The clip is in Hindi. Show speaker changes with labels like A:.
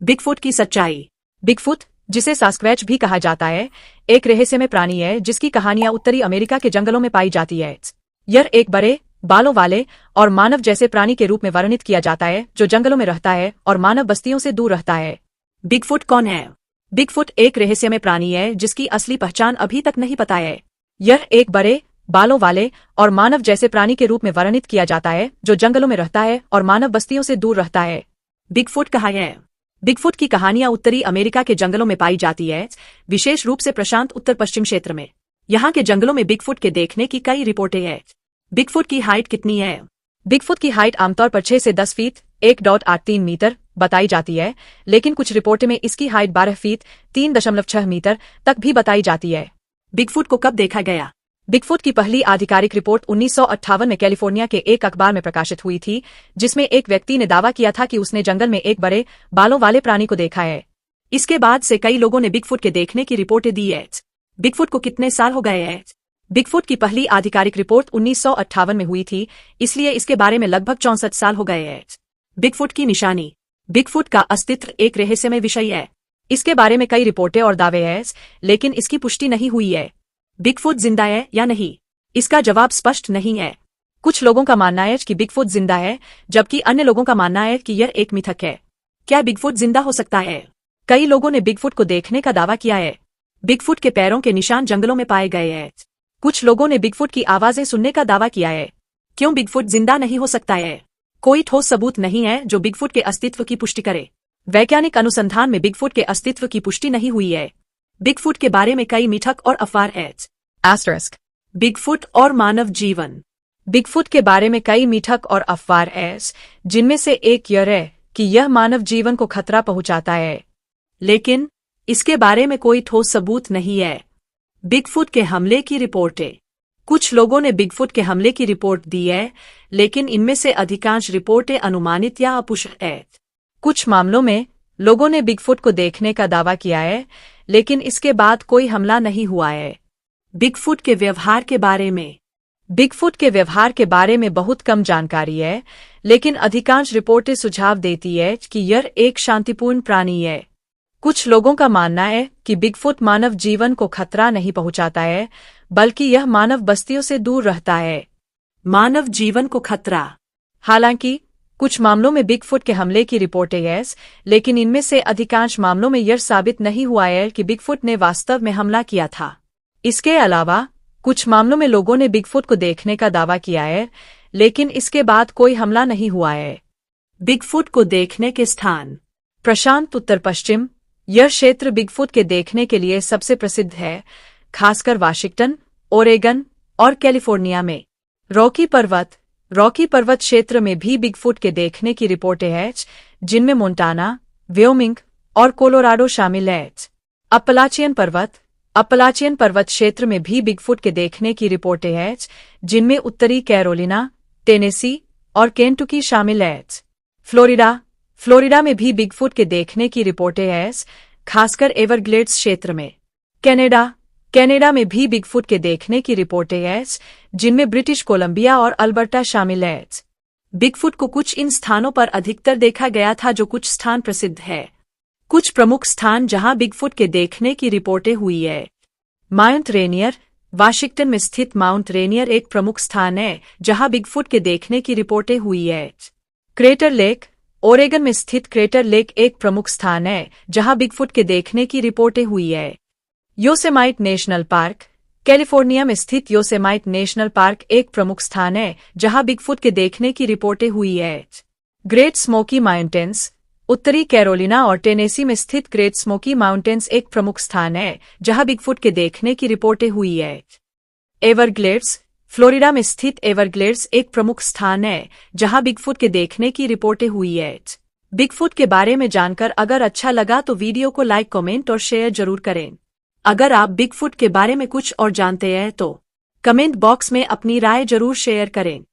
A: बिगफुट की सच्चाई। बिगफुट, जिसे सास्क्वैच भी कहा जाता है, एक रहस्यमय प्राणी है जिसकी कहानियां उत्तरी अमेरिका के जंगलों में पाई जाती है। यह एक बड़े, बालों वाले और मानव जैसे प्राणी के रूप में वर्णित किया जाता है जो जंगलों में रहता है और मानव बस्तियों से दूर रहता है। बिगफुट कौन है? बिगफुट एक रहस्यमय प्राणी है जिसकी असली पहचान अभी तक नहीं पता है। यह एक बड़े, बालों वाले और मानव जैसे प्राणी के रूप में वर्णित किया जाता है जो जंगलों में रहता है और मानव बस्तियों से दूर रहता है। बिगफुट कहाँ है? बिगफुट की कहानियां उत्तरी अमेरिका के जंगलों में पाई जाती है, विशेष रूप से प्रशांत उत्तर पश्चिम क्षेत्र में। यहाँ के जंगलों में बिगफुट के देखने की कई रिपोर्टें हैं। बिगफुट की हाइट कितनी है? बिगफुट की हाइट आमतौर पर 6 से 10 फीट 1.83 मीटर बताई जाती है, लेकिन कुछ रिपोर्ट में इसकी हाइट 12 फीट 3.6 मीटर तक भी बताई जाती है। बिगफुट को कब देखा गया? बिगफुट की पहली आधिकारिक रिपोर्ट 1958 में कैलिफोर्निया के एक अखबार में प्रकाशित हुई थी, जिसमें एक व्यक्ति ने दावा किया था कि उसने जंगल में एक बड़े, बालों वाले प्राणी को देखा है। इसके बाद से कई लोगों ने बिगफुट के देखने की रिपोर्टें दी है। बिगफुट को कितने साल हो गए हैं? बिगफुट की पहली आधिकारिक रिपोर्ट 1958 में हुई थी, इसलिए इसके बारे में लगभग 64 साल हो गए हैं। बिगफुट की निशानी। बिगफुट का अस्तित्व एक रहस्यमय विषय है। इसके बारे में कई रिपोर्टें और दावे हैं, लेकिन इसकी पुष्टि नहीं हुई है। बिगफुट जिंदा है या नहीं, इसका जवाब स्पष्ट नहीं है। कुछ लोगों का मानना है कि बिगफुट जिंदा है, जबकि अन्य लोगों का मानना है कि यह एक मिथक है। क्या बिगफुट जिंदा हो सकता है? कई लोगों ने बिगफुट को देखने का दावा किया है। बिगफुट के पैरों के निशान जंगलों में पाए गए हैं। कुछ लोगों ने बिगफुट की आवाजें सुनने का दावा किया है। क्यों बिगफुट जिंदा नहीं हो सकता है? कोई ठोस सबूत नहीं है जो बिगफुट के अस्तित्व की पुष्टि करे। वैज्ञानिक अनुसंधान में बिगफुट के अस्तित्व की पुष्टि नहीं हुई है। बिगफुट के बारे में कई मिथक और अफवाह हैं। बिगफुट और मानव जीवन। बिगफुट के बारे में कई मिथक और अफवाह हैं, जिनमें से एक यह है कि यह मानव जीवन को खतरा पहुंचाता है, लेकिन इसके बारे में कोई ठोस सबूत नहीं है। बिगफुट के हमले की रिपोर्टें। कुछ लोगों ने बिगफुट के हमले की रिपोर्ट दी है, लेकिन इनमें से अधिकांश रिपोर्टें अनुमानित या अपुष्ट हैं। कुछ मामलों में लोगों ने बिगफुट को देखने का दावा किया है, लेकिन इसके बाद कोई हमला नहीं हुआ है। बिगफुट के व्यवहार के बारे में। बिगफुट के व्यवहार के बारे में बहुत कम जानकारी है, लेकिन अधिकांश रिपोर्टें सुझाव देती है कि यह एक शांतिपूर्ण प्राणी है। कुछ लोगों का मानना है कि बिगफुट मानव जीवन को खतरा नहीं पहुंचाता है, बल्कि यह मानव बस्तियों से दूर रहता है। मानव जीवन को खतरा। हालांकि कुछ मामलों में बिगफुट के हमले की रिपोर्टें हैं, लेकिन इनमें से अधिकांश मामलों में यह साबित नहीं हुआ है कि बिगफुट ने वास्तव में हमला किया था। इसके अलावा कुछ मामलों में लोगों ने बिगफुट को देखने का दावा किया है, लेकिन इसके बाद कोई हमला नहीं हुआ है। बिगफुट को देखने के स्थान। प्रशांत उत्तर पश्चिम। यह क्षेत्र बिगफुट के देखने के लिए सबसे प्रसिद्ध है, खासकर वाशिंगटन, ओरेगन और कैलिफोर्निया में। रॉकी पर्वत क्षेत्र में भी बिगफुट के देखने की रिपोर्टें हैं, जिनमें मोंटाना, व्योमिंग और कोलोराडो शामिल हैं। अपलाचियन पर्वत क्षेत्र में भी बिगफुट के देखने की रिपोर्टें हैं, जिनमें उत्तरी कैरोलिना, टेनेसी और केंटुकी शामिल हैं। फ्लोरिडा में भी बिगफुट के देखने की रिपोर्टें हैं, खासकर एवरग्लेड्स क्षेत्र में। कनाडा में भी बिगफुट के देखने की रिपोर्टें हैं, जिनमें ब्रिटिश कोलंबिया और अल्बर्टा शामिल हैं। बिगफुट को कुछ इन स्थानों पर अधिकतर देखा गया था जो कुछ स्थान प्रसिद्ध है। कुछ प्रमुख स्थान जहां बिगफुट के देखने की रिपोर्टें हुई है। Mount Rainier. वाशिंगटन में स्थित माउंट रेनियर एक प्रमुख स्थान है जहां बिगफुट के देखने की रिपोर्टें हुई है। Crater lake. ओरेगन में स्थित क्रेटर लेक एक प्रमुख स्थान है जहां बिगफुट के देखने की रिपोर्टें हुई है। Yosemite national park. कैलिफोर्निया में स्थित योसेमाइट नेशनल पार्क एक प्रमुख स्थान है जहां बिगफुट के देखने की रिपोर्टें हुई है। Great smoky mountains. उत्तरी कैरोलिना और टेनेसी में स्थित ग्रेट स्मोकी माउंटेन्स एक प्रमुख स्थान है जहां बिगफुट के देखने की रिपोर्टें हुई है। एवरग्लेड्स। फ्लोरिडा में स्थित एवरग्लेड्स एक प्रमुख स्थान है जहां बिगफुट के देखने की रिपोर्टें हुई है। बिगफुट के बारे में जानकर अगर अच्छा लगा तो वीडियो को लाइक, कमेंट और शेयर जरूर करें। अगर आप बिगफुट के बारे में कुछ और जानते हैं तो कमेंट बॉक्स में अपनी राय जरूर शेयर करें।